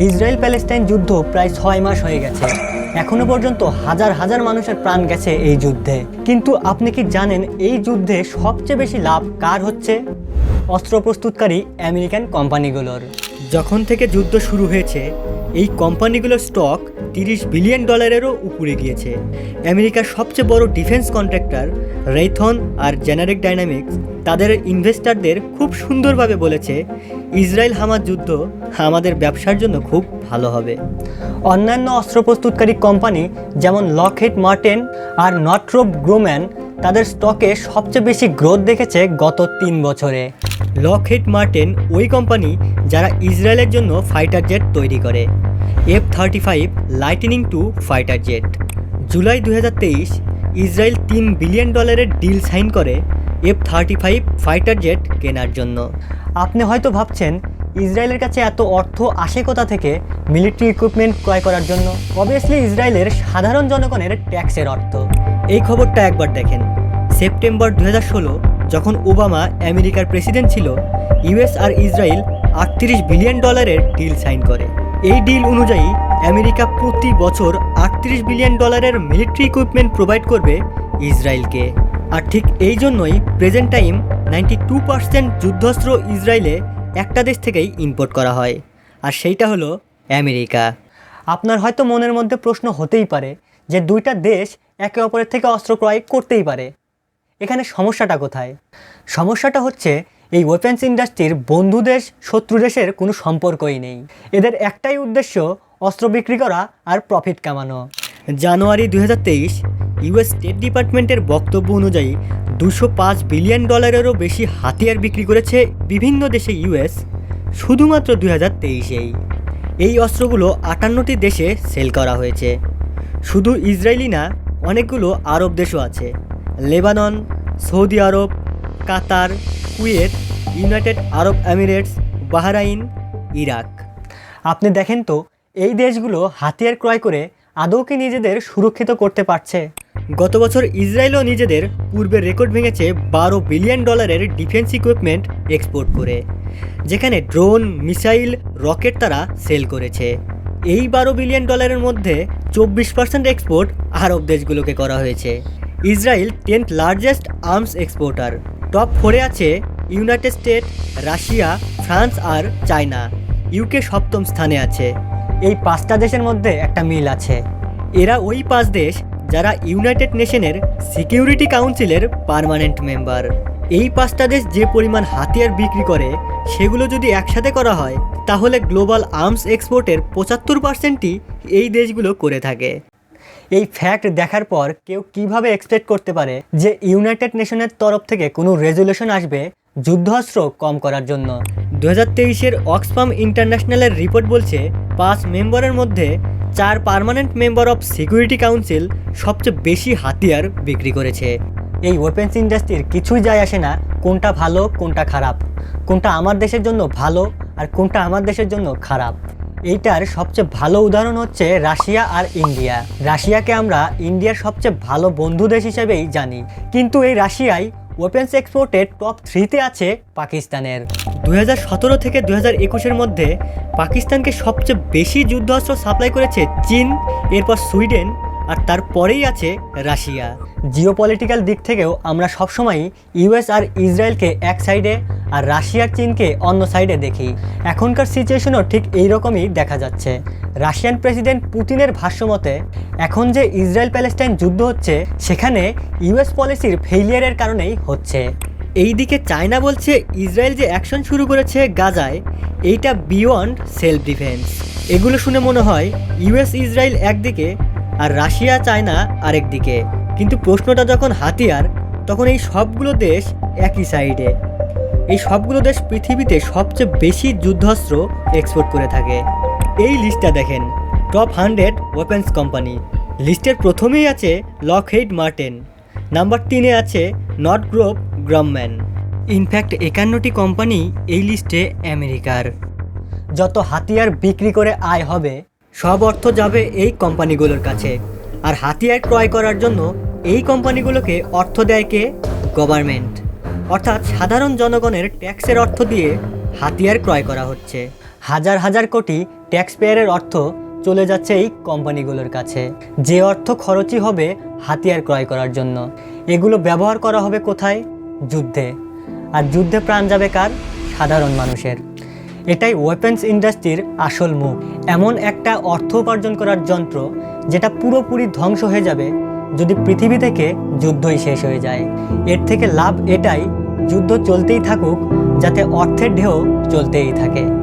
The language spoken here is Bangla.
ইসরায়েল প্যালেস্টাইন যুদ্ধ প্রায় 6 মাস হয়ে গেছে। এখনো পর্যন্ত হাজার হাজার মানুষের প্রাণ গেছে এই যুদ্ধে। কিন্তু আপনি কি জানেন এই যুদ্ধে সবচেয়ে বেশি লাভ কার হচ্ছে? অস্ত্র প্রস্তুতকারী আমেরিকান কোম্পানিগুলোর। যখন থেকে যুদ্ধ শুরু হয়েছে এই কোম্পানিগুলোর স্টক $30 বিলিয়ন উপরে গিয়েছে। আমেরিকার সবচেয়ে বড় ডিফেন্স কন্ট্রাক্টর রেইথন আর জেনারিক ডাইনামিক্স তাদের ইনভেস্টরদের খুব সুন্দরভাবে বলেছে ইসরায়েল হামাস যুদ্ধ আমাদের ব্যবসার জন্য খুব ভালো হবে। অন্যান্য অস্ত্র প্রস্তুতকারী কোম্পানি যেমন লকহিড মার্টিন আর নর্থ্রপ গ্রুম্যান তাদের স্টকে সবচেয়ে বেশি গ্রোথ দেখেছে গত 3 বছরে। লকহিড মার্টিন ওই কোম্পানি যারা ইসরায়েলের জন্য ফাইটার জেট তৈরি করে, F-35 lightning II fighter jet. জুলাই 2023 ইসরায়েল $3 বিলিয়ন ডিল সাইন করে F-35 ফাইটার জেট কেনার জন্য। আপনি হয়তো ভাবছেন ইসরায়েলের কাছে এত অর্থ আসে কোথা থেকে মিলিটারি ইকুইপমেন্ট ক্রয় করার জন্য? অবভিয়াসলি ইসরায়েলের সাধারণ জনগণের ট্যাক্সের অর্থ। এই খবরটা একবার দেখেন। সেপ্টেম্বর 2016 যখন ওবামা আমেরিকার প্রেসিডেন্ট ছিল, ইউএস আর ইসরায়েল $38 বিলিয়ন ডিল সাইন করে। এই ডিল অনুযায়ী আমেরিকা প্রতি বছর $38 বিলিয়ন মিলিটারি ইকুইপমেন্ট প্রোভাইড করবে ইসরায়েলকে। আর ঠিক এই জন্যই প্রেজেন্ট টাইম 92% যুদ্ধাস্ত্র ইসরায়েলে একটা দেশ থেকেই ইম্পোর্ট করা হয়, আর সেইটা হলো আমেরিকা। আপনার হয়তো মনের মধ্যে প্রশ্ন হতেই পারে যে দুইটা দেশ একে অপরের থেকে অস্ত্র ক্রয় করতেই পারে, এখানে সমস্যাটা কোথায়? সমস্যাটা হচ্ছে এই ওয়েপেন্স ইন্ডাস্ট্রির বন্ধু দেশ শত্রু দেশের কোনো সম্পর্কই নেই। এদের একটাই উদ্দেশ্য অস্ত্র বিক্রি করা আর প্রফিট কামানো। জানুয়ারি 2023 ইউএস স্টেট ডিপার্টমেন্টের বক্তব্য অনুযায়ী $205 বিলিয়ন বেশি হাতিয়ার বিক্রি করেছে বিভিন্ন দেশে ইউএস শুধুমাত্র 2023-এই। এই অস্ত্রগুলো 58টি দেশে সেল করা হয়েছে। শুধু ইসরায়েলি না, অনেকগুলো আরব দেশও আছে, লেবানন, সৌদি আরব, Qatar, Kuwait, United Arab Emirates, Bahrain, Iraq. আপনি দেখেন তো এই দেশগুলো হাতিয়ার ক্রয় করে আদৌ কি নিজেদের সুরক্ষিত করতে পারছে? গত বছর ইসরায়েলও নিজেদের পূর্বের রেকর্ড ভেঙেছে $12 বিলিয়ন ডিফেন্স ইকুইপমেন্ট এক্সপোর্ট করে, যেখানে ড্রোন, মিসাইল, রকেট তারা সেল করেছে। এই $12 বিলিয়ন মধ্যে 24% এক্সপোর্ট আরব দেশগুলোকে করা হয়েছে। Israel 10th largest arms exporter. Top 4-এ আছে ইউনাইটেড স্টেট, রাশিয়া, ফ্রান্স আর চায়না। ইউকে 7ম স্থানে আছে। এই 5টা দেশের মধ্যে একটা মিল আছে, এরা ওই 5 দেশ যারা ইউনাইটেড নেশনের সিকিউরিটি কাউন্সিলের পার্মানেন্ট মেম্বার। এই 5টা দেশ যে পরিমাণ হাতিয়ার বিক্রি করে সেগুলো যদি একসাথে করা হয় তাহলে গ্লোবাল আর্মস এক্সপোর্টের 75%ই এই দেশগুলো করে থাকে। এই ফ্যাক্ট দেখার পর কেউ কিভাবে এক্সপেক্ট করতে পারে যে ইউনাইটেড নেশনের তরফ থেকে কোনো রেজলিউশন আসবে যুদ্ধাস্ত্র কম করার জন্য? 2023-এর অক্সফাম ইন্টারন্যাশনালের রিপোর্ট বলছে 5 মেম্বারের মধ্যে 4 permanent member of security council সবচেয়ে বেশি হাতিয়ার বিক্রি করেছে। এই ওয়েপেন্স ইন্ডাস্ট্রির কিছুই যায় আসে না কোনটা ভালো কোনটা খারাপ, কোনটা আমার দেশের জন্য ভালো আর কোনটা আমার দেশের জন্য খারাপ। এইটার সবচেয়ে ভালো উদাহরণ হচ্ছে রাশিয়া আর ইন্ডিয়া। রাশিয়াকে আমরা ইন্ডিয়ার সবচেয়ে ভালো বন্ধু দেশ হিসেবেই জানি, কিন্তু এই রাশিয়ায় ওয়েপেন্স এক্সপোর্টের টপ 3-তে আছে পাকিস্তানের। 2017 থেকে 2021-এর মধ্যে পাকিস্তানকে সবচেয়ে বেশি যুদ্ধাস্ত্র সাপ্লাই করেছে চীন, এরপর সুইডেন, আর তারপরেই আছে রাশিয়া। জিওপলিটিক্যাল দিক থেকেও আমরা সবসময়ই ইউএস আর ইসরায়েলকে এক সাইডে আর রাশিয়ার চীনকে অন্য সাইডে দেখি। এখনকার সিচুয়েশনও ঠিক এইরকমই দেখা যাচ্ছে। রাশিয়ান প্রেসিডেন্ট পুতিনের ভাষ্যমতে এখন যে ইসরায়েল প্যালেস্টাইন যুদ্ধ হচ্ছে সেখানে ইউএস পলিসির ফেইলিয়ারের কারণেই হচ্ছে। এইদিকে চায়না বলছে ইসরায়েল যে অ্যাকশন শুরু করেছে গাজায় এইটা বিয়ন্ড সেলফ ডিফেন্স। এগুলো শুনে মনে হয় ইউএস ইসরায়েল একদিকে আর রাশিয়া চায়না আরেক দিকে, কিন্তু প্রশ্নটা যখন হাতিয়ার তখন এই সবগুলো দেশ একই সাইডে। এই সবগুলো দেশ পৃথিবীতে সবচেয়ে বেশি যুদ্ধাস্ত্র এক্সপোর্ট করে থাকে। এই লিস্টটা দেখেন, টপ 100 ওয়েপেন্স কোম্পানি। লিস্টের প্রথমেই আছে লকহিড মার্টিন, নাম্বার 3-এ আছে নর্থ্রপ গ্রুম্যান। ইনফ্যাক্ট 51টি কোম্পানি এই লিস্টে আমেরিকার। যত হাতিয়ার বিক্রি করে আয় হবে সব অর্থ যাবে এই কোম্পানিগুলোর কাছে, আর হাতিয়ার ক্রয় করার জন্য এই কোম্পানিগুলোকে অর্থ দেয় কে? গভর্নমেন্ট। অর্থাৎ সাধারণ জনগণের ট্যাক্সের অর্থ দিয়ে হাতিয়ার ক্রয় করা হচ্ছে। হাজার হাজার কোটি ট্যাক্স পেয়ারের অর্থ চলে যাচ্ছে এই কোম্পানিগুলোর কাছে, যে অর্থ খরচই হবে হাতিয়ার ক্রয় করার জন্য। এগুলো ব্যবহার করা হবে কোথায়? যুদ্ধে। আর যুদ্ধে প্রাণ যাবে কার? সাধারণ মানুষের। এটাই ওয়েপন্স ইন্ডাস্ট্রির আসল মুখ। এমন একটা অর্থ উপার্জন করার যন্ত্র যেটা পুরোপুরি ধ্বংস হয়ে যাবে যদি পৃথিবী থেকে যুদ্ধই শেষ হয়ে যায়। এর থেকে লাভ এটাই, যুদ্ধ চলতেই থাকুক, যাতে অর্থের ঢেউ চলতেই থাকে।